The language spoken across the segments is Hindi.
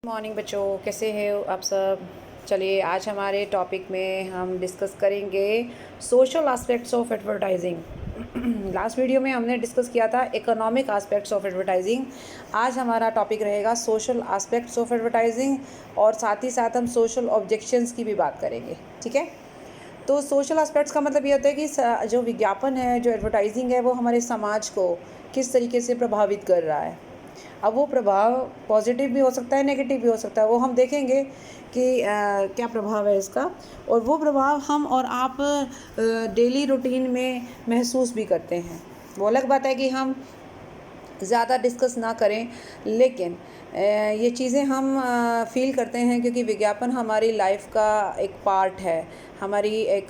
मॉर्निंग बच्चों, कैसे हैं आप सब। चलिए आज हमारे टॉपिक में हम डिस्कस करेंगे social aspects of advertising. Last video में हमने डिस्कस किया था इकोनॉमिक एस्पेक्ट्स ऑफ एडवर्टाइजिंग। आज हमारा टॉपिक रहेगा सोशल एस्पेक्ट्स ऑफ एडवर्टाइजिंग और साथ ही साथ हम सोशल ऑब्जेक्शंस की भी बात करेंगे। ठीक है, तो सोशल एस्पेक्ट्स का मतलब ये होता है कि जो विज्ञापन है, जो एडवर्टाइजिंग है, वो हमारे समाज को किस तरीके से प्रभावित कर रहा है। अब वो प्रभाव पॉजिटिव भी हो सकता है, नेगेटिव भी हो सकता है। वो हम देखेंगे कि क्या प्रभाव है इसका, और वो प्रभाव हम और आप डेली रूटीन में महसूस भी करते हैं। वो अलग बात है कि हम ज़्यादा डिस्कस ना करें, लेकिन ये चीज़ें हम फ़ील करते हैं क्योंकि विज्ञापन हमारी लाइफ का एक पार्ट है, हमारी एक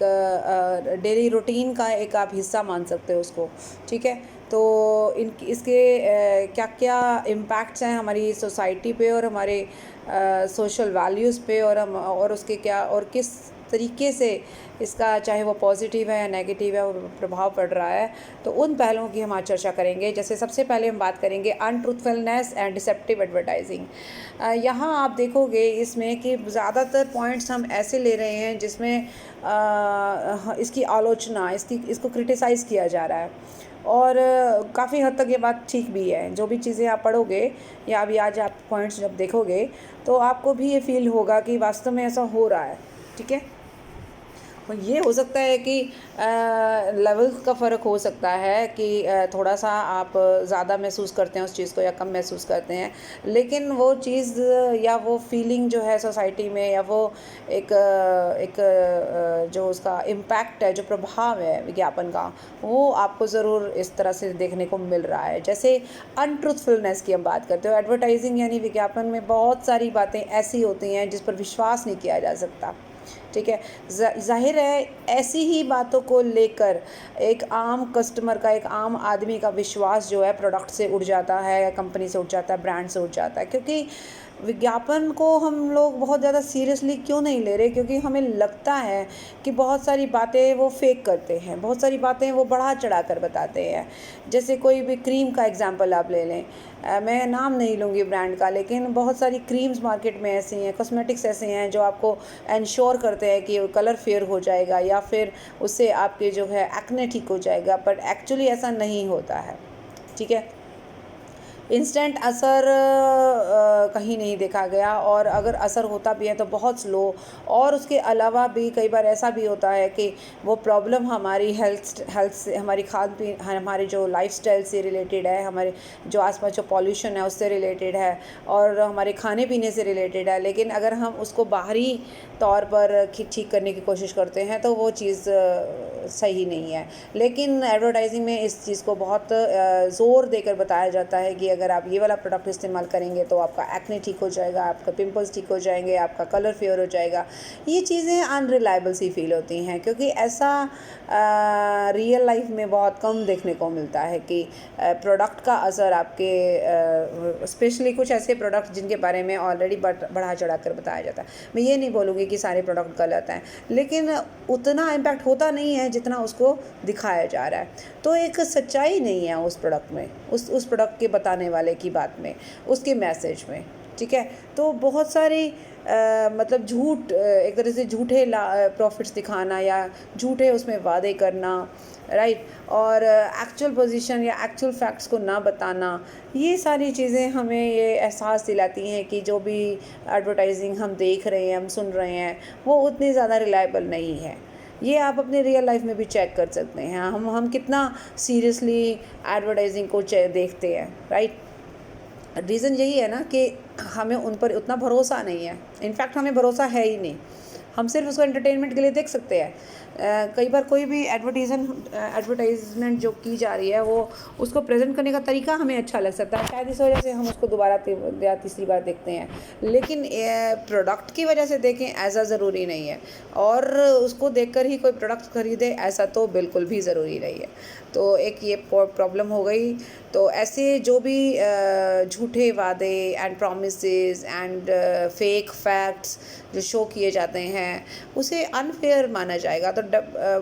डेली रूटीन का एक आप हिस्सा मान सकते हो उसको। ठीक है, तो इसके क्या क्या इम्पैक्ट्स हैं हमारी सोसाइटी पे और हमारे सोशल वैल्यूज़ पे, और उसके क्या और किस तरीके से इसका, चाहे वो पॉजिटिव है या नेगेटिव है, वो प्रभाव पड़ रहा है। तो उन पहलुओं की हम आज चर्चा करेंगे। जैसे सबसे पहले हम बात करेंगे अनट्रूथफुलनेस एंड डिसेप्टिव एडवर्टाइजिंग। यहाँ आप देखोगे इसमें कि ज़्यादातर पॉइंट्स हम ऐसे ले रहे हैं जिसमें इसकी आलोचना, इसको क्रिटिसाइज़ किया जा रहा है, और काफ़ी हद तक ये बात ठीक भी है। जो भी चीज़ें आप पढ़ोगे या अभी आज आप पॉइंट्स जब देखोगे तो आपको भी ये फील होगा कि वास्तव में ऐसा हो रहा है। ठीक है, ये हो सकता है कि लेवल का फ़र्क हो सकता है कि थोड़ा सा आप ज़्यादा महसूस करते हैं उस चीज़ को या कम महसूस करते हैं, लेकिन वो चीज़ या वो फीलिंग जो है सोसाइटी में, या वो एक जो उसका इम्पैक्ट है, जो प्रभाव है विज्ञापन का, वो आपको ज़रूर इस तरह से देखने को मिल रहा है। जैसे अनट्रूथफुलनेस की हम बात करते हो, एडवर्टाइजिंग यानी विज्ञापन में बहुत सारी बातें ऐसी होती हैं जिस पर विश्वास नहीं किया जा सकता। ठीक है, जाहिर है ऐसी ही बातों को लेकर एक आम कस्टमर का, एक आम आदमी का विश्वास जो है प्रोडक्ट से उड़ जाता है, या कंपनी से उड़ जाता है, ब्रांड से उड़ जाता है। क्योंकि विज्ञापन को हम लोग बहुत ज़्यादा सीरियसली क्यों नहीं ले रहे? क्योंकि हमें लगता है कि बहुत सारी बातें वो फेक करते हैं, बहुत सारी बातें वो बढ़ा चढ़ा कर बताते हैं। जैसे कोई भी क्रीम का एग्जांपल आप ले लें, मैं नाम नहीं लूँगी ब्रांड का, लेकिन बहुत सारी क्रीम्स मार्केट में ऐसी हैं, कॉस्मेटिक्स ऐसे हैं जो आपको इंश्योर करते हैं कि कलर फेयर हो जाएगा, या फिर उससे आपके जो है एक्ने ठीक हो जाएगा, बट एक्चुअली ऐसा नहीं होता है। ठीक है, इंस्टेंट असर कहीं नहीं देखा गया, और अगर असर होता भी है तो बहुत स्लो। और उसके अलावा भी कई बार ऐसा भी होता है कि वो प्रॉब्लम हमारी हेल्थ से, हमारी खान पीन, हमारे जो लाइफस्टाइल से रिलेटेड है, हमारे जो आसपास जो पॉल्यूशन है उससे रिलेटेड है, और हमारे खाने पीने से रिलेटेड है। लेकिन अगर हम उसको बाहरी तौर पर ठीक करने की कोशिश करते हैं तो वो चीज़ सही नहीं है। लेकिन एडवर्टाइजिंग में इस चीज़ को बहुत ज़ोर देकर बताया जाता है कि अगर आप ये वाला प्रोडक्ट इस्तेमाल करेंगे तो आपका एक्ने ठीक हो जाएगा, आपका पिंपल्स ठीक हो जाएंगे, आपका कलर फेयर हो जाएगा। ये चीज़ें अनरिलायबल सी फील होती हैं, क्योंकि ऐसा रियल लाइफ में बहुत कम देखने को मिलता है कि प्रोडक्ट का असर आपके, स्पेशली कुछ ऐसे प्रोडक्ट जिनके बारे में ऑलरेडी बढ़ा चढ़ा कर बताया जाता है। मैं ये नहीं बोलूँगी कि सारे प्रोडक्ट गलत हैं, लेकिन उतना इम्पैक्ट होता नहीं है जितना उसको दिखाया जा रहा है। तो एक सच्चाई नहीं है उस प्रोडक्ट में, उस प्रोडक्ट के बताने वाले की बात में, उसके मैसेज में। ठीक है, तो बहुत सारी मतलब झूठ, एक तरह से झूठे प्रॉफिट्स दिखाना या झूठे उसमें वादे करना, राइट, और एक्चुअल पोजीशन या एक्चुअल फैक्ट्स को ना बताना, ये सारी चीज़ें हमें ये एहसास दिलाती हैं कि जो भी एडवर्टाइजिंग हम देख रहे हैं, हम सुन रहे हैं, वो उतनी ज़्यादा रिलायबल नहीं है। ये आप अपने रियल लाइफ में भी चेक कर सकते हैं, हम कितना सीरियसली एडवर्टाइजिंग को देखते हैं, राइट। रीज़न यही है ना कि हमें उन पर उतना भरोसा नहीं है। इनफैक्ट हमें भरोसा है ही नहीं, हम सिर्फ उसको एंटरटेनमेंट के लिए देख सकते हैं। कई बार कोई भी एडवर्टाइजमेंट जो की जा रही है, वो उसको प्रेजेंट करने का तरीका हमें अच्छा लग सकता है, शायद इस वजह से हम उसको दोबारा या तीसरी बार देखते हैं। लेकिन प्रोडक्ट की वजह से देखें ऐसा ज़रूरी नहीं है, और उसको देखकर ही कोई प्रोडक्ट खरीदे ऐसा तो बिल्कुल भी ज़रूरी नहीं है। तो एक ये प्रॉब्लम हो गई। तो ऐसे जो भी झूठे वादे and promises and fake facts जो शो किए जाते हैं, उसे अनफेयर माना जाएगा। तो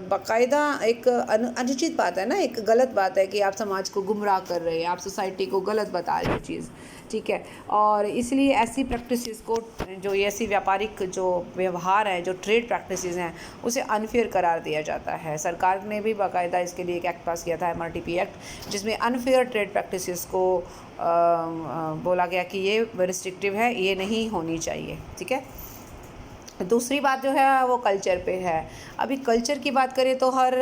बाकायदा एक अनुचित बात है ना, एक गलत बात है कि आप समाज को गुमराह कर रहे हैं, आप सोसाइटी को गलत बता रहे हो चीज़। ठीक है। और इसलिए ऐसी प्रैक्टिसेस को, जो ये ऐसी व्यापारिक जो व्यवहार है, जो ट्रेड प्रैक्टिसेस हैं, उसे अनफेयर करार दिया जाता है। सरकार ने भी बाकायदा इसके लिए एक एक्ट पास किया था, MRTP एक्ट, जिसमें अनफेयर ट्रेड प्रैक्टिसेस को बोला गया कि ये रिस्ट्रिक्टिव है, ये नहीं होनी चाहिए। ठीक है। दूसरी बात जो है वो कल्चर पे है। अभी कल्चर की बात करें तो हर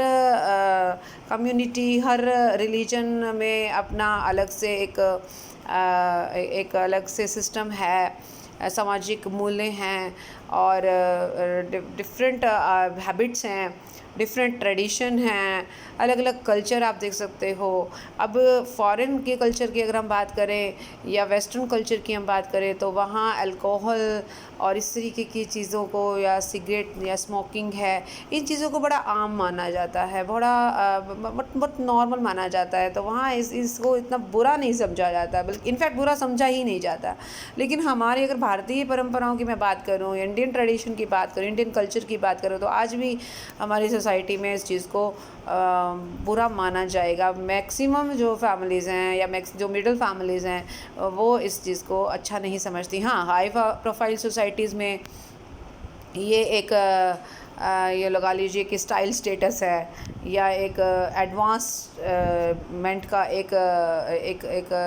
कम्युनिटी, हर रिलीजन में अपना अलग से एक अलग से सिस्टम है, सामाजिक मूल्य हैं और डिफरेंट हैबिट्स हैं, डिफरेंट ट्रेडिशन हैं, अलग अलग कल्चर आप देख सकते हो। अब फॉरेन के कल्चर की अगर हम बात करें या वेस्टर्न कल्चर की हम बात करें तो वहाँ अल्कोहल और इस तरीके की चीज़ों को, या सिगरेट या स्मोकिंग है, इन चीज़ों को बड़ा आम माना जाता है, बड़ा बहुत नॉर्मल माना जाता है। तो वहाँ इसको इतना बुरा नहीं समझा जाता, बल्कि इनफैक्ट बुरा समझा ही नहीं जाता। लेकिन हमारी अगर भारतीय परंपराओं की मैं बात करूँ, इंडियन ट्रेडिशन की बात करूँ, इंडियन कल्चर की बात करूँ, तो आज भी हमारी सोसाइटी में इस चीज़ को बुरा माना जाएगा। मैक्सिमम जो फैमिलीज़ हैं या जो मिडिल फैमिलीज़ हैं वो इस चीज़ को अच्छा नहीं समझती। हाँ, हाई प्रोफाइल सोसाइटीज़ में ये एक ये लगा लीजिए कि स्टाइल स्टेटस है, या एक एडवांसमेंट का एक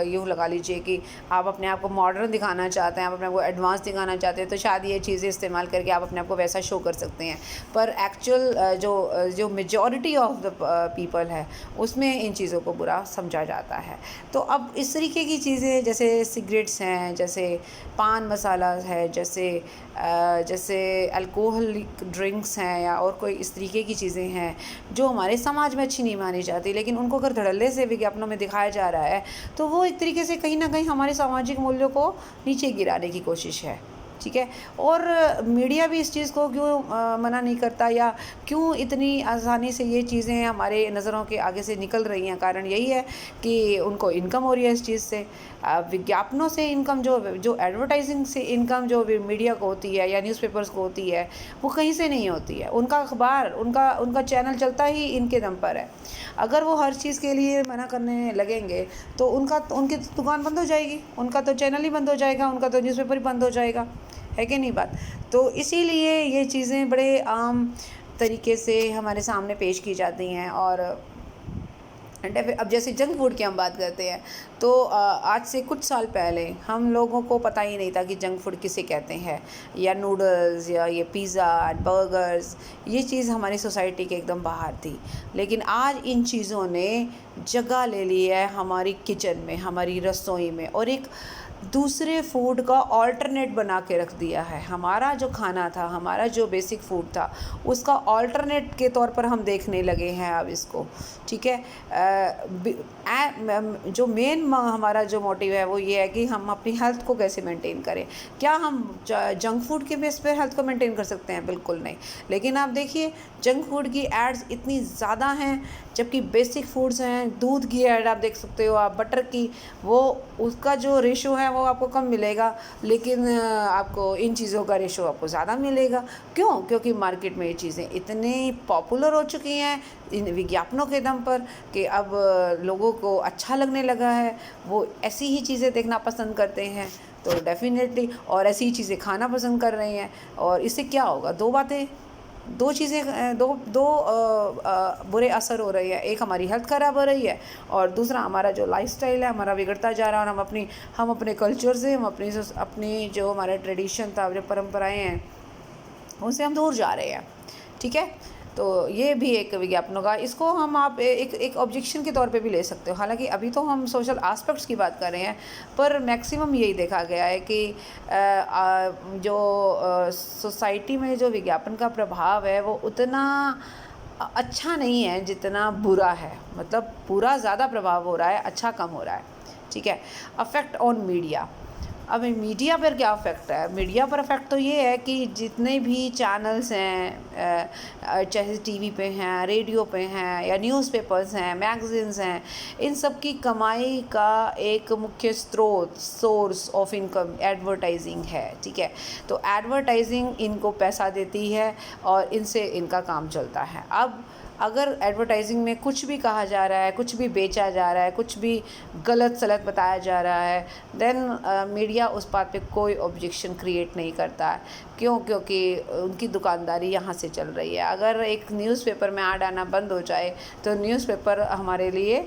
यूँ लगा लीजिए कि आप अपने आप को मॉडर्न दिखाना चाहते हैं, आप अपने आप को एडवांस दिखाना चाहते हैं, तो शायद ये चीज़ें इस्तेमाल करके आप अपने आप को वैसा शो कर सकते हैं। पर एक्चुअल जो मेजॉरिटी ऑफ द पीपल है उसमें इन चीज़ों को बुरा समझा जाता है। तो अब इस तरीके की चीज़ें, जैसे सिगरेट्स हैं, जैसे पान मसाला है, जैसे अल्कोहलिक ड्रिंक्स हैं, या और कोई इस तरीके की चीज़ें हैं जो हमारे समाज में अच्छी नहीं मानी जाती, लेकिन उनको अगर धड़ल्ले से विज्ञापनों में दिखाया जा रहा है तो वो एक तरीके से कहीं ना कहीं हमारे सामाजिक मूल्यों को नीचे गिराने की कोशिश है। ठीक है। और मीडिया भी इस चीज़ को क्यों मना नहीं करता, या क्यों इतनी आसानी से ये चीज़ें हमारे नज़रों के आगे से निकल रही हैं? कारण यही है कि उनको इनकम हो रही है इस चीज़ से। विज्ञापनों से इनकम, जो एडवर्टाइजिंग से इनकम जो मीडिया को होती है या न्यूज़पेपर्स को होती है, वो कहीं से नहीं होती है। उनका अखबार, उनका चैनल चलता ही इनके दम पर है। अगर वो हर चीज़ के लिए मना करने लगेंगे तो उनकी दुकान बंद हो जाएगी, उनका तो चैनल ही बंद हो जाएगा, उनका तो न्यूज़पेपर ही बंद हो जाएगा, है कि नहीं बात? तो इसीलिए ये चीज़ें बड़े आम तरीके से हमारे सामने पेश की जाती हैं। और अब जैसे जंक फूड की हम बात करते हैं तो आज से कुछ साल पहले हम लोगों को पता ही नहीं था कि जंक फूड किसे कहते हैं, या नूडल्स या ये पिज़्ज़ा एंड बर्गर्स, ये चीज़ हमारी सोसाइटी के एकदम बाहर थी। लेकिन आज इन चीज़ों ने जगह ले ली है हमारी किचन में, हमारी रसोई में, और एक दूसरे फूड का ऑल्टरनेट बना के रख दिया है। हमारा जो खाना था, हमारा जो बेसिक फूड था, उसका ऑल्टरनेट के तौर पर हम देखने लगे हैं अब इसको। ठीक है। जो मेन हमारा जो मोटिव है वो ये है कि हम अपनी हेल्थ को कैसे मेंटेन करें। क्या हम जंक फूड के बेस पर हेल्थ को मेंटेन कर सकते हैं? बिल्कुल नहीं। लेकिन आप देखिए, जंक फूड की एड्स इतनी ज़्यादा हैं, जबकि बेसिक फूड्स हैं, दूध की ऐड आप देख सकते हो, आप बटर की, वो उसका जो रेशो है वो आपको कम मिलेगा, लेकिन आपको इन चीज़ों का रेशो आपको ज़्यादा मिलेगा। क्यों? क्योंकि मार्केट में ये चीज़ें इतनी पॉपुलर हो चुकी हैं इन विज्ञापनों के दम पर कि अब लोगों को अच्छा लगने लगा है, वो ऐसी ही चीज़ें देखना पसंद करते हैं, तो डेफिनेटली, और ऐसी ही चीज़ें खाना पसंद कर रहे हैं। और इससे क्या होगा? दो चीज़ें, दो बुरे असर हो रहे हैं। एक, हमारी हेल्थ ख़राब हो रही है, और दूसरा, हमारा जो लाइफस्टाइल है हमारा बिगड़ता जा रहा है, और हम अपने कल्चर से, हम अपनी जो हमारा ट्रेडिशन था, जो परंपराएं हैं, उनसे हम दूर जा रहे हैं। ठीक है। तो ये भी एक विज्ञापनों का, इसको आप एक ऑब्जेक्शन के तौर पे भी ले सकते हो। हालांकि अभी तो हम सोशल एस्पेक्ट्स की बात कर रहे हैं, पर मैक्सिमम यही देखा गया है कि जो सोसाइटी में जो विज्ञापन का प्रभाव है वो उतना अच्छा नहीं है जितना बुरा है। मतलब बुरा ज़्यादा प्रभाव हो रहा है, अच्छा कम हो रहा है। ठीक है। Affect on media. अब मीडिया पर क्या अफेक्ट है? मीडिया पर अफेक्ट तो ये है कि जितने भी चैनल्स हैं, चाहे टीवी पे हैं, रेडियो पे हैं, या न्यूज़पेपर्स हैं, मैगज़ीन्स हैं, इन सब की कमाई का एक मुख्य सोर्स ऑफ इनकम एडवर्टाइजिंग है। ठीक है। तो एडवर्टाइजिंग इनको पैसा देती है और इनसे इनका काम चलता है। अब अगर एडवर्टाइजिंग में कुछ भी कहा जा रहा है, कुछ भी बेचा जा रहा है, कुछ भी गलत सलत बताया जा रहा है, देन मीडिया उस बात पे कोई ऑब्जेक्शन क्रिएट नहीं करता है। क्यों? क्योंकि उनकी दुकानदारी यहाँ से चल रही है। अगर एक न्यूज़पेपर में ऐड आना बंद हो जाए तो न्यूज़पेपर हमारे लिए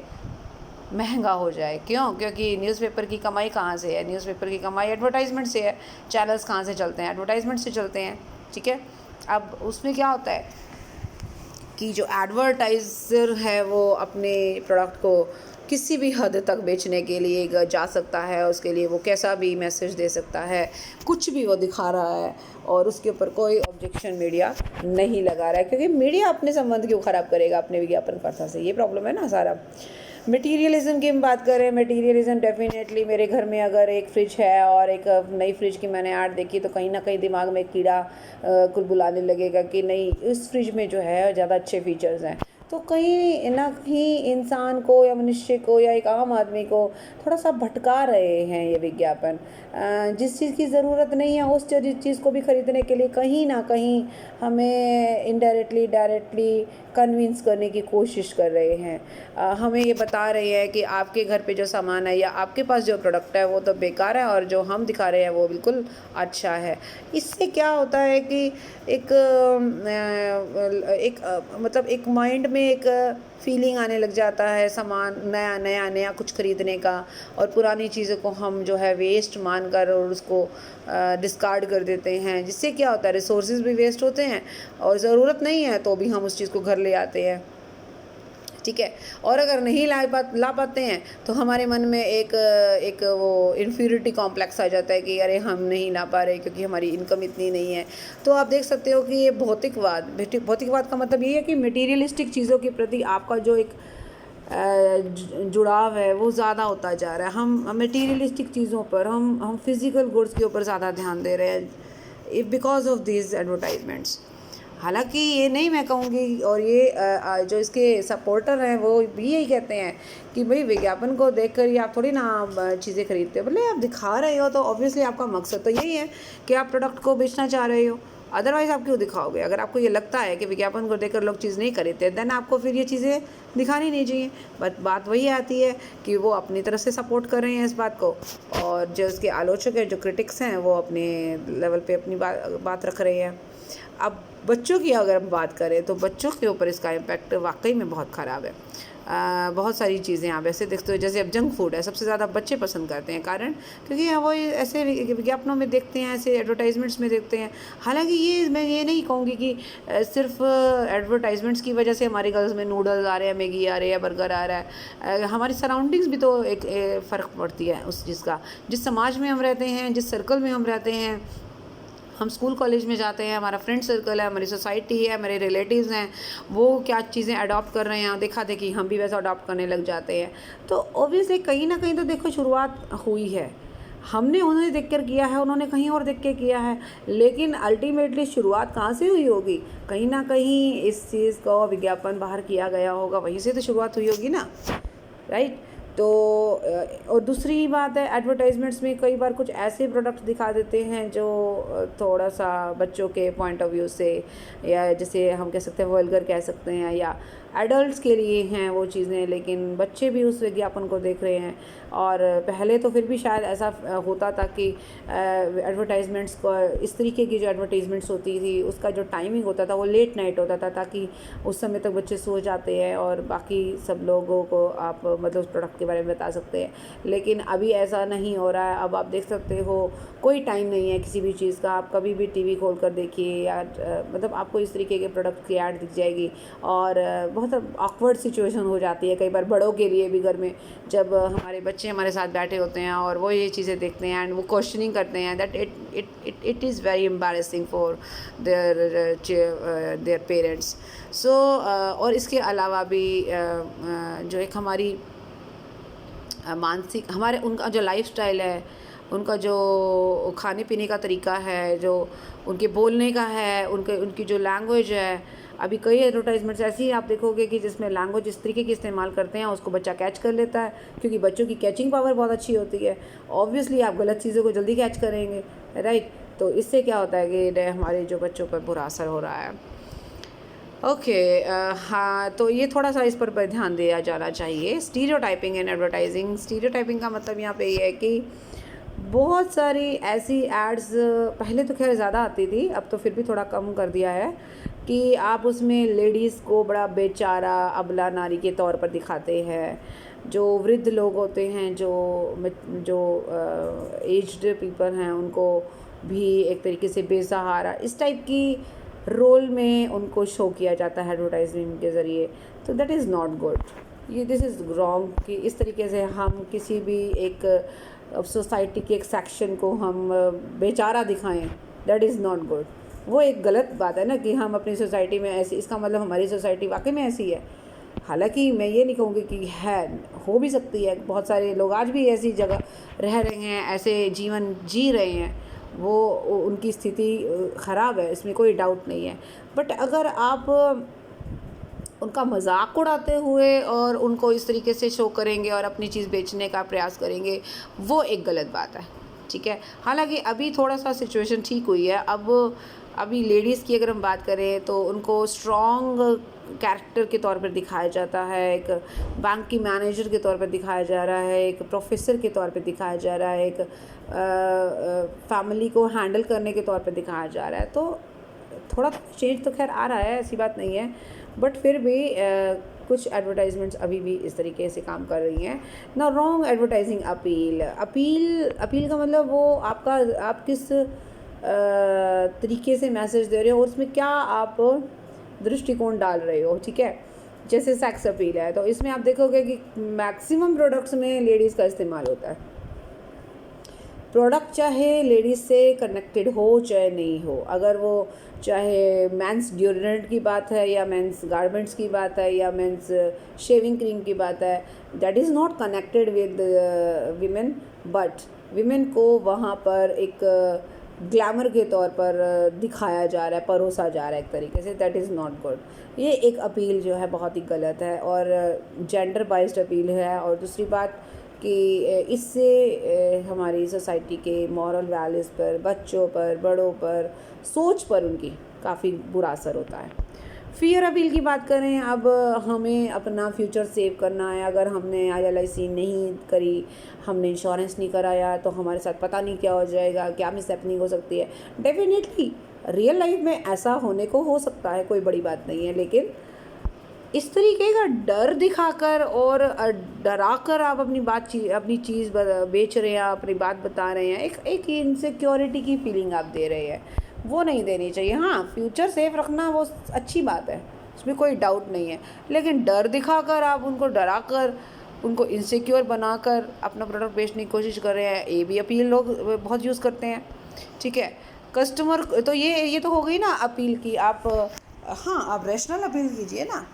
महंगा हो जाए। क्यों? क्योंकि न्यूज़पेपर की कमाई कहाँ से है? न्यूज़पेपर की कमाई एडवर्टाइजमेंट से है। चैनल्स कहाँ से चलते हैं? एडवर्टाइजमेंट से चलते हैं। ठीक है, अब उसमें क्या होता है कि जो एडवर्टाइज़र है वो अपने प्रोडक्ट को किसी भी हद तक बेचने के लिए जा सकता है, उसके लिए वो कैसा भी मैसेज दे सकता है, कुछ भी वो दिखा रहा है और उसके ऊपर कोई ऑब्जेक्शन मीडिया नहीं लगा रहा है, क्योंकि मीडिया अपने संबंध क्यों ख़राब करेगा अपने विज्ञापनकर्ता से? ये प्रॉब्लम है ना सारा। मटेरियलिज्म की हम बात करें, मटेरियलिज्म डेफिनेटली मेरे घर में अगर एक फ्रिज है और एक नई फ्रिज की मैंने ऐड देखी तो कहीं ना कहीं दिमाग में एक कीड़ा कुलबुलाने लगेगा कि नहीं, इस फ्रिज में जो है ज़्यादा अच्छे फीचर्स हैं। तो कहीं ना कहीं इंसान को या मनुष्य को या एक आम आदमी को थोड़ा सा भटका रहे हैं ये विज्ञापन। जिस चीज़ की ज़रूरत नहीं है उस चीज़ को भी ख़रीदने के लिए कहीं ना कहीं हमें इनडायरेक्टली डायरेक्टली कन्विंस करने की कोशिश कर रहे हैं। हमें ये बता रहे हैं कि आपके घर पे जो सामान है या आपके पास जो प्रोडक्ट है वो तो बेकार है और जो हम दिखा रहे हैं वो बिल्कुल अच्छा है। इससे क्या होता है कि मतलब एक माइंड में एक फीलिंग आने लग जाता है सामान नया नया नया कुछ ख़रीदने का, और पुरानी चीज़ों को हम जो है वेस्ट मानकर और उसको डिस्कार्ड कर देते हैं, जिससे क्या होता है रिसोर्सेज भी वेस्ट होते हैं और ज़रूरत नहीं है तो भी हम उस चीज़ को घर ले आते हैं। ठीक है, और अगर नहीं ला पाते हैं तो हमारे मन में एक वो इन्फीरियरिटी कॉम्प्लेक्स आ जाता है कि अरे हम नहीं ला पा रहे क्योंकि हमारी इनकम इतनी नहीं है। तो आप देख सकते हो कि ये भौतिकवाद का मतलब ये है कि मटेरियलिस्टिक चीज़ों के प्रति आपका जो एक जुड़ाव है वो ज़्यादा होता जा रहा है। हम मटेरियलिस्टिक चीज़ों पर हम फिज़िकल गुड्स के ऊपर ज़्यादा ध्यान दे रहे हैं बिकॉज ऑफ दीज एडवर्टाइजमेंट्स। हालांकि ये नहीं मैं कहूँगी, और ये जो इसके सपोर्टर हैं वो भी यही कहते हैं कि भाई विज्ञापन को देखकर ही आप थोड़ी ना चीज़ें खरीदते हो। भले आप दिखा रहे हो तो ऑब्वियसली आपका मकसद तो यही है कि आप प्रोडक्ट को बेचना चाह रहे हो, अदरवाइज़ आप क्यों दिखाओगे? अगर आपको ये लगता है कि विज्ञापन को देखकर लोग चीज़ नहीं खरीदते देन आपको फिर ये चीज़ें दिखानी नहीं चाहिए। बट बात वही आती है कि वो अपनी तरफ से सपोर्ट कर रहे हैं इस बात को, और जो उसके आलोचक हैं, जो क्रिटिक्स हैं, वो अपने लेवल पे अपनी बात रख रहे हैं। अब बच्चों की अगर हम बात करें तो बच्चों के ऊपर इसका इम्पैक्ट वाकई में बहुत ख़राब है। बहुत सारी चीज़ें आप ऐसे देखते हो, जैसे अब जंक फूड है, सबसे ज़्यादा बच्चे पसंद करते हैं। कारण क्योंकि वो ऐसे विज्ञापनों में देखते हैं, ऐसे एडवर्टाइजमेंट्स में देखते हैं। हालांकि ये मैं ये नहीं कहूँगी कि सिर्फ एडवर्टाइजमेंट्स की वजह से हमारे गर्ल्स में नूडल्स आ रहे हैं, मैगी आ रही है, बर्गर आ रहा है। हमारी सराउंडिंग्स भी तो एक फ़र्क पड़ती है उस चीज़ का। जिस समाज में हम रहते हैं, जिस सर्कल में हम रहते हैं, हम स्कूल कॉलेज में जाते हैं, हमारा फ्रेंड सर्कल है, हमारी सोसाइटी है, हमारे रिलेटिव्स हैं, वो क्या चीज़ें अडॉप्ट कर रहे हैं, देखा देखी हम भी वैसा अडॉप्ट करने लग जाते हैं। तो ऑब्वियसली कहीं ना कहीं तो देखो शुरुआत हुई है, हमने उन्हें देख कर किया है, उन्होंने कहीं और देख के किया है, लेकिन अल्टीमेटली शुरुआत कहाँ से हुई होगी? कहीं ना कहीं इस चीज़ को विज्ञापन बाहर किया गया होगा, वहीं से तो शुरुआत हुई होगी ना, राइट? तो और दूसरी बात है, एडवर्टाइजमेंट्स में कई बार कुछ ऐसे प्रोडक्ट्स दिखा देते हैं जो थोड़ा सा बच्चों के पॉइंट ऑफ व्यू से, या जैसे हम कह सकते हैं वल्गर कह सकते हैं, या एडल्ट्स के लिए हैं वो चीज़ें, लेकिन बच्चे भी उस विज्ञापन को देख रहे हैं। और पहले तो फिर भी शायद ऐसा होता था कि एडवर्टाइजमेंट्स को, इस तरीके की जो एडवर्टाइजमेंट्स होती थी उसका जो टाइमिंग होता था वो लेट नाइट होता था, ताकि उस समय तक बच्चे सो जाते हैं और बाकी सब लोगों को आप मतलब उस प्रोडक्ट के बारे में बता सकते हैं। लेकिन अभी ऐसा नहीं हो रहा है। अब आप देख सकते हो कोई टाइम नहीं है किसी भी चीज़ का, आप कभी भी टीवी खोल कर देखिए, या मतलब आपको इस तरीके के प्रोडक्ट की ऐड दिख जाएगी, और बहुत ऑकवर्ड सिचुएशन हो जाती है कई बार बड़ों के लिए भी घर में, जब हमारे बच्चे हमारे साथ बैठे होते हैं और वो ये चीज़ें देखते हैं एंड वो क्वेश्चनिंग करते हैं that it is very embarrassing for their parents. So और इसके अलावा भी जो एक हमारी मानसिक, हमारे उनका जो लाइफस्टाइल है, उनका जो खाने पीने का तरीका है, जो उनके बोलने का है, उनकी जो लैंग्वेज है। अभी कई एडवर्टाइजमेंट्स ऐसी आप देखोगे कि जिसमें लैंग्वेज इस तरीके की इस्तेमाल करते हैं उसको बच्चा कैच कर लेता है, क्योंकि बच्चों की कैचिंग पावर बहुत अच्छी होती है। ऑब्वियसली आप गलत चीज़ों को जल्दी कैच करेंगे, राइट? तो इससे क्या होता है कि हमारे जो बच्चों पर बुरा असर हो रहा है। ओके। हाँ, तो ये थोड़ा-सा इस पर ध्यान दिया जाना चाहिए। स्टीरियोटाइपिंग इन एडवर्टाइजिंग, स्टीरियोटाइपिंग का मतलब यहाँ पे ये है कि बहुत सारी ऐसी एड्स पहले तो ख़ैर ज़्यादा आती थी, अब तो फिर भी थोड़ा कम कर दिया है कि आप उसमें लेडीज़ को बड़ा बेचारा, अबला नारी के तौर पर दिखाते हैं। जो वृद्ध लोग होते हैं, जो एज्ड पीपल हैं, उनको भी एक तरीके से बेसहारा, इस टाइप की रोल में उनको शो किया जाता है एडवर्टाइजमेंट के ज़रिए। तो दैट इज़ नॉट गुड। ये दिस इज़ रॉन्ग कि इस तरीके से हम किसी भी एक सोसाइटी के एक सेक्शन को हम बेचारा दिखाएं। That is not good. वो एक गलत बात है ना कि हम अपनी सोसाइटी में ऐसी, इसका मतलब हमारी सोसाइटी वाकई में ऐसी है। हालांकि मैं ये नहीं कहूँगी कि है, हो भी सकती है, बहुत सारे लोग आज भी ऐसी जगह रह रहे हैं, ऐसे जीवन जी रहे हैं, वो उनकी स्थिति ख़राब है, इसमें कोई डाउट नहीं है। बट अगर आप उनका मजाक उड़ाते हुए और उनको इस तरीके से शो करेंगे और अपनी चीज़ बेचने का प्रयास करेंगे, वो एक गलत बात है। ठीक है, हालांकि अभी थोड़ा सा सिचुएशन ठीक हुई है। अब अभी लेडीज़ की अगर हम बात करें तो उनको स्ट्रॉन्ग कैरेक्टर के तौर पर दिखाया जाता है, एक बैंक की मैनेजर के तौर पर दिखाया जा रहा है, एक प्रोफेसर के तौर पर दिखाया जा रहा है, एक फैमिली को हैंडल करने के तौर पर दिखाया जा रहा है। तो थोड़ा चेंज तो खैर आ रहा है, ऐसी बात नहीं है, बट फिर भी कुछ एडवर्टाइजमेंट्स अभी भी इस तरीके से काम कर रही हैं ना। रॉन्ग एडवर्टाइजिंग अपील, अपील का मतलब वो आप किस तरीके से मैसेज दे रहे हो, उसमें क्या आप दृष्टिकोण डाल रहे हो। ठीक है, जैसे सेक्स अपील है तो इसमें आप देखोगे कि मैक्सिमम प्रोडक्ट्स में लेडीज़ का इस्तेमाल होता है। प्रोडक्ट चाहे लेडीज़ से कनेक्टेड हो चाहे नहीं हो, अगर वो चाहे मेंस डिओड्रेंट की बात है या मेंस गारमेंट्स की बात है या मेंस शेविंग क्रीम की बात है, that is not connected with women, but women को वहाँ पर एक ग्लैमर के तौर पर दिखाया जा रहा है, परोसा जा रहा है एक तरीके से। That is not good. ये एक अपील जो है बहुत ही गलत है और जेंडर बाइज्ड अपील है। और दूसरी बात कि इससे हमारी सोसाइटी के मॉरल वैल्यूज़ पर, बच्चों पर, बड़ों पर, सोच पर उनकी काफ़ी बुरा असर होता है। फ़ियर अपील की बात करें, अब हमें अपना फ्यूचर सेव करना है। अगर हमने LIC नहीं करी, हमने इंश्योरेंस नहीं कराया, तो हमारे साथ पता नहीं क्या हो जाएगा, क्या मिसहैपनिंग हो सकती है। डेफिनेटली रियल लाइफ में ऐसा होने को हो सकता है, कोई बड़ी बात नहीं है, लेकिन इस तरीके का डर दिखाकर और डराकर आप अपनी चीज़ बेच रहे हैं, अपनी बात बता रहे हैं, एक इनसिक्योरिटी की फीलिंग आप दे रहे हैं, वो नहीं देनी चाहिए। हाँ, फ्यूचर सेफ रखना वो अच्छी बात है, उसमें कोई डाउट नहीं है, लेकिन डर दिखाकर आप उनको डराकर, उनको इनसिक्योर बनाकर अपना प्रोडक्ट बेचने की कोशिश कर रहे हैं, ये भी अपील लोग बहुत यूज़ करते हैं। ठीक है, कस्टमर तो ये तो हो गई ना अपील की। आप हाँ, आप रैशनल अपील कीजिए ना,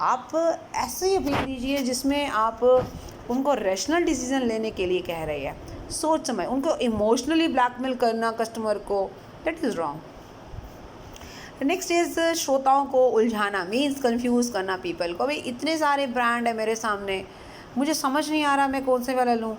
आप ऐसे अपील कीजिए जिसमें आप उनको रैशनल डिसीजन लेने के लिए कह रहे हैं, सोच समझ। उनको इमोशनली ब्लैकमेल करना कस्टमर को, that is wrong. Next is श्रोताओं को उलझाना, मीन्स कंफ्यूज करना पीपल को। भाई इतने सारे ब्रांड है मेरे सामने, मुझे समझ नहीं आ रहा मैं कौन से वाला लूँ,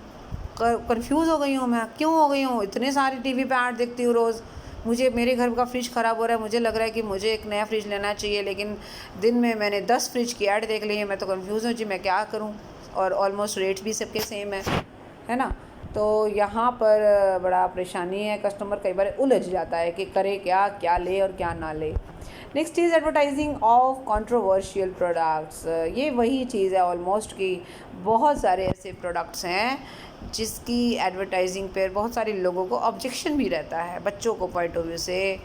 कंफ्यूज हो गई हूँ मैं। क्यों हो गई हूँ? इतने सारे टीवी पे ऐड देखती हूँ रोज़, मुझे मेरे घर का फ्रिज ख़राब हो रहा है, मुझे लग रहा है कि मुझे एक नया फ्रिज लेना चाहिए, लेकिन दिन में मैंने 10 फ्रिज की ऐड देख ली है। मैं तो कंफ्यूज हूँ जी, मैं क्या करूँ? और ऑलमोस्ट रेट्स भी सबके सेम है ना। तो यहाँ पर बड़ा परेशानी है, कस्टमर कई बार उलझ जाता है कि करे क्या, क्या ले और क्या ना ले। Next is advertising of controversial products. ये वही चीज़ है ऑलमोस्ट कि बहुत सारे ऐसे प्रोडक्ट्स हैं जिसकी एडवर्टाइजिंग पर बहुत सारे लोगों को ऑब्जेक्शन भी रहता है, बच्चों को पॉइंट ऑफ व्यू से,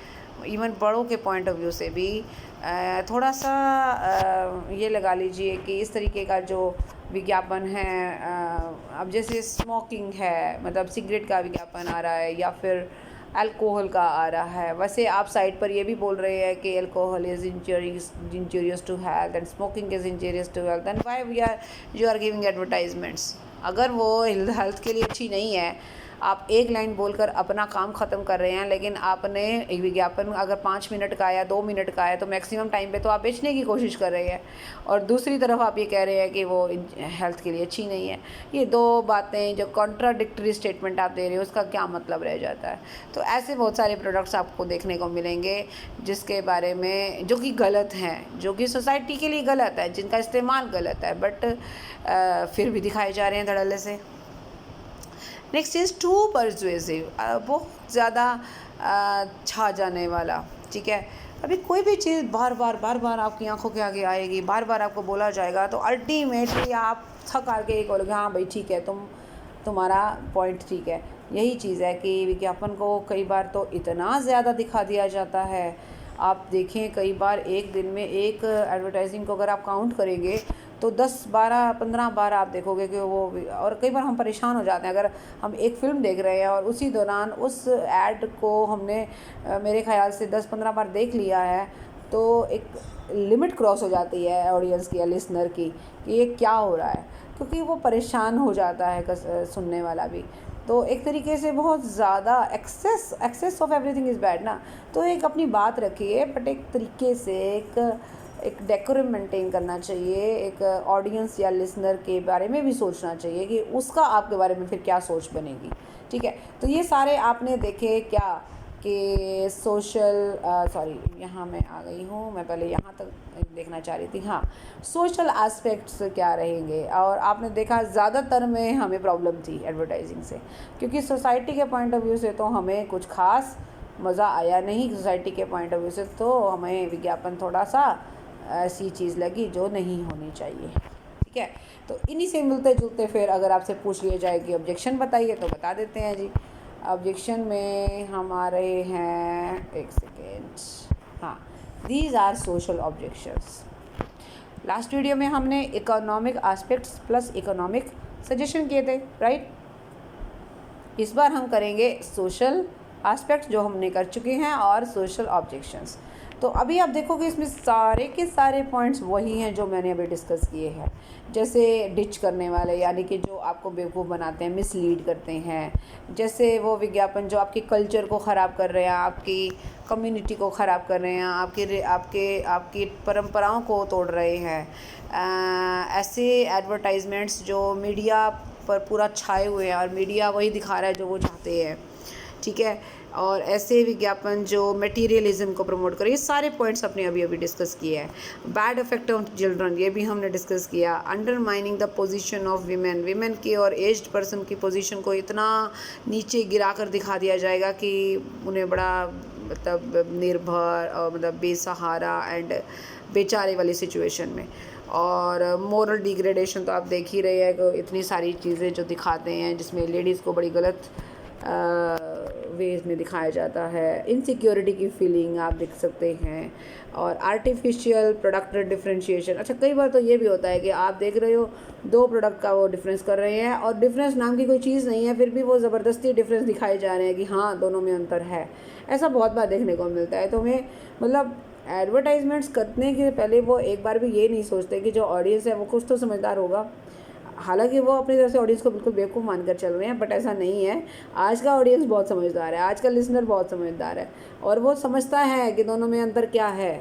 इवन बड़ों के पॉइंट ऑफ व्यू से भी। थोड़ा सा ये लगा लीजिए कि इस तरीके का जो विज्ञापन है, अब जैसे स्मोकिंग है, मतलब सिगरेट का विज्ञापन आ रहा है या फिर अल्कोहल का आ रहा है। वैसे आप साइड पर ये भी बोल रहे हैं कि alcohol is injurious to health and smoking is injurious to health, and why you are giving advertisements? अगर वो हेल्थ के लिए अच्छी नहीं है, आप एक लाइन बोलकर अपना काम ख़त्म कर रहे हैं, लेकिन आपने एक विज्ञापन अगर 5 मिनट का या 2 मिनट का है तो मैक्सिमम टाइम पे तो आप बेचने की कोशिश कर रहे हैं, और दूसरी तरफ आप ये कह रहे हैं कि वो हेल्थ के लिए अच्छी नहीं है। ये दो बातें जो कॉन्ट्राडिक्टरी स्टेटमेंट आप दे रहे हो, उसका क्या मतलब रह जाता है। तो ऐसे बहुत सारे प्रोडक्ट्स आपको देखने को मिलेंगे जिसके बारे में, जो कि गलत हैं, जो कि सोसाइटी के लिए गलत है, जिनका इस्तेमाल गलत है, बट फिर भी दिखाए जा रहे हैं धड़ल्ले से। नेक्स्ट इज़ टू परसुएसिव, बहुत ज़्यादा छा जाने वाला। ठीक है, अभी कोई भी चीज़ बार बार आपकी आंखों के आगे आएगी, बार बार आपको बोला जाएगा, तो अल्टीमेटली आप थक हार के एक बोलोगे हाँ भाई ठीक है, तुम्हारा पॉइंट ठीक है। यही चीज़ है कि विज्ञापन को कई बार तो इतना ज़्यादा दिखा दिया जाता है। आप देखें कई बार एक दिन में एक एडवर्टाइजिंग को अगर आप काउंट करेंगे तो 10, 12, 15 बार आप देखोगे कि वो, और कई बार हम परेशान हो जाते हैं। अगर हम एक फ़िल्म देख रहे हैं और उसी दौरान उस ऐड को हमने मेरे ख़्याल से 10-15 बार देख लिया है, तो एक लिमिट क्रॉस हो जाती है ऑडियंस की या लिसनर की कि ये क्या हो रहा है, क्योंकि वो परेशान हो जाता है सुनने वाला भी। तो एक तरीके से बहुत ज़्यादा excess of everything is bad ना। तो एक अपनी बात रखिए, बट एक तरीके से एक डेकोरम मेंटेन करना चाहिए। एक ऑडियंस या लिसनर के बारे में भी सोचना चाहिए कि उसका आपके बारे में फिर क्या सोच बनेगी। ठीक है, तो ये सारे आपने देखे क्या कि सोशल यहाँ मैं आ गई हूँ, मैं पहले यहाँ तक देखना चाह रही थी। हाँ, सोशल एस्पेक्ट्स क्या रहेंगे, और आपने देखा ज़्यादातर में हमें प्रॉब्लम थी एडवर्टाइजिंग से, क्योंकि सोसाइटी के पॉइंट ऑफ व्यू से तो हमें कुछ खास मज़ा आया नहीं। सोसाइटी के पॉइंट ऑफ व्यू से तो हमें विज्ञापन थोड़ा सा ऐसी चीज़ लगी जो नहीं होनी चाहिए। ठीक है, तो इन्हीं से मिलते जुलते फिर अगर आपसे पूछ लिया जाए कि ऑब्जेक्शन बताइए, तो बता देते हैं जी। ऑब्जेक्शन में हम आ रहे हैं, एक सेकेंड, हाँ, these are social objections. Last video में हमने economic aspects plus economic suggestion किए थे, राइट। इस बार हम करेंगे सोशल एस्पेक्ट्स जो हमने कर चुके हैं और सोशल ऑब्जेक्शंस। तो अभी आप देखोगे इसमें सारे के सारे पॉइंट्स वही हैं जो मैंने अभी डिस्कस किए हैं। जैसे डिच करने वाले, यानी कि जो आपको बेवकूफ़ बनाते हैं, मिसलीड करते हैं। जैसे वो विज्ञापन जो आपके कल्चर को ख़राब कर रहे हैं, आपकी कम्युनिटी को ख़राब कर रहे हैं, आपकी परंपराओं को तोड़ रहे हैं। ऐसे एडवर्टाइजमेंट्स जो मीडिया पर पूरा छाए हुए हैं और मीडिया वही दिखा रहा है जो वो चाहते हैं। ठीक है, और ऐसे विज्ञापन जो मटेरियलिज्म को प्रमोट करे, ये सारे पॉइंट्स अपने अभी डिस्कस किए हैं। बैड इफेक्ट ऑफ चिल्ड्रन, ये भी हमने डिस्कस किया। Undermining the position of women की और एज्ड पर्सन की पोजीशन को इतना नीचे गिरा कर दिखा दिया जाएगा कि उन्हें बड़ा मतलब निर्भर और मतलब बेसहारा एंड बेचारे वाली सिचुएशन में। और मोरल डिग्रेडेशन तो आप देख ही रहे हैं कि इतनी सारी चीज़ें जो दिखाते हैं जिसमें लेडीज़ को बड़ी गलत वेज में दिखाया जाता है। इनसिक्योरिटी की फीलिंग आप देख सकते हैं, और आर्टिफिशियल प्रोडक्ट डिफरेंशिएशन। अच्छा, कई बार तो ये भी होता है कि आप देख रहे हो दो प्रोडक्ट का वो डिफरेंस कर रहे हैं और डिफरेंस नाम की कोई चीज़ नहीं है, फिर भी वो ज़बरदस्ती डिफरेंस दिखाए जा रहे हैं कि हाँ दोनों में अंतर है। ऐसा बहुत बार देखने को मिलता है। तो हमें मतलब एडवर्टाइजमेंट्स करने के पहले वो एक बार भी ये नहीं सोचते कि जो ऑडियंस है वो कुछ तो समझदार होगा। हालांकि वो अपनी तरफ से ऑडियंस को बिल्कुल बेवकूफ़ मानकर चल रहे हैं, बट ऐसा नहीं है। आज का ऑडियंस बहुत समझदार है, आज का लिसनर बहुत समझदार है, और वो समझता है कि दोनों में अंतर क्या है।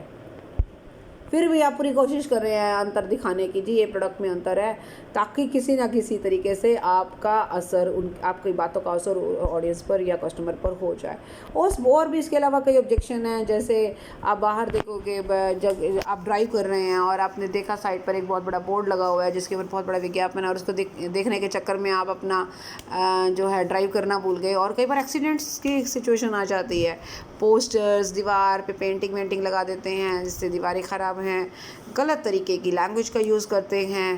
फिर भी आप पूरी कोशिश कर रहे हैं अंतर दिखाने की, जी ये प्रोडक्ट में अंतर है, ताकि किसी ना किसी तरीके से आपका असर आपकी बातों का असर ऑडियंस पर या कस्टमर पर हो जाए। और भी इसके अलावा कई ऑब्जेक्शन हैं। जैसे आप बाहर देखोगे, जब आप ड्राइव कर रहे हैं और आपने देखा साइड पर एक बहुत बड़ा बोर्ड लगा हुआ है जिसके ऊपर बहुत बड़ा विज्ञापन है, और उसको देखने के चक्कर में आप अपना जो है ड्राइव करना भूल गए, और कई बार एक्सीडेंट्स की सिचुएशन आ जाती है। पोस्टर्स, दीवार पे पेंटिंग लगा देते हैं जिससे दीवारें ख़राब हैं, गलत तरीके की लैंग्वेज का यूज़ करते हैं,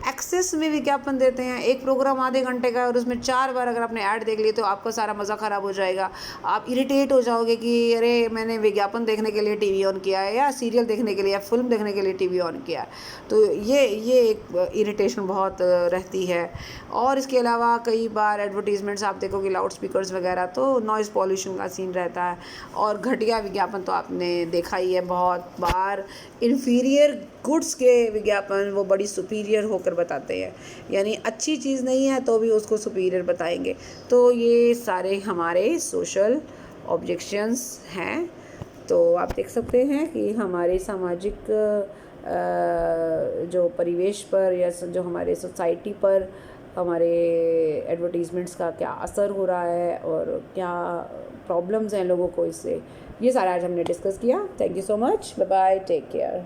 एक्सेस में विज्ञापन देते हैं। एक प्रोग्राम आधे घंटे का और उसमें 4 बार अगर आपने ऐड देख ली तो आपका सारा मज़ा ख़राब हो जाएगा। आप इरिटेट हो जाओगे कि अरे मैंने विज्ञापन देखने के लिए टीवी ऑन किया है, या सीरियल देखने के लिए या फिल्म देखने के लिए टीवी ऑन किया है। तो ये एक इरिटेशन बहुत रहती है। और इसके अलावा कई बार एडवर्टीज़मेंट्स आप देखोगे लाउड स्पीकर्स वगैरह, तो नॉइज़ पॉल्यूशन का सीन रहता है। और घटिया विज्ञापन तो आपने देखा ही है बहुत बार। इन्फीरियर गुड्स के विज्ञापन वो बड़ी सुपीरियर होकर बताते हैं, यानी अच्छी चीज़ नहीं है तो भी उसको सुपीरियर बताएंगे। तो ये सारे हमारे सोशल ऑब्जेक्शंस हैं। तो आप देख सकते हैं कि हमारे सामाजिक जो परिवेश पर या जो हमारे सोसाइटी पर हमारे एडवर्टीज़मेंट्स का क्या असर हो रहा है और क्या प्रॉब्लम्स हैं लोगों को इससे, ये सारा आज हमने डिस्कस किया। Thank you so much, bye bye, take care.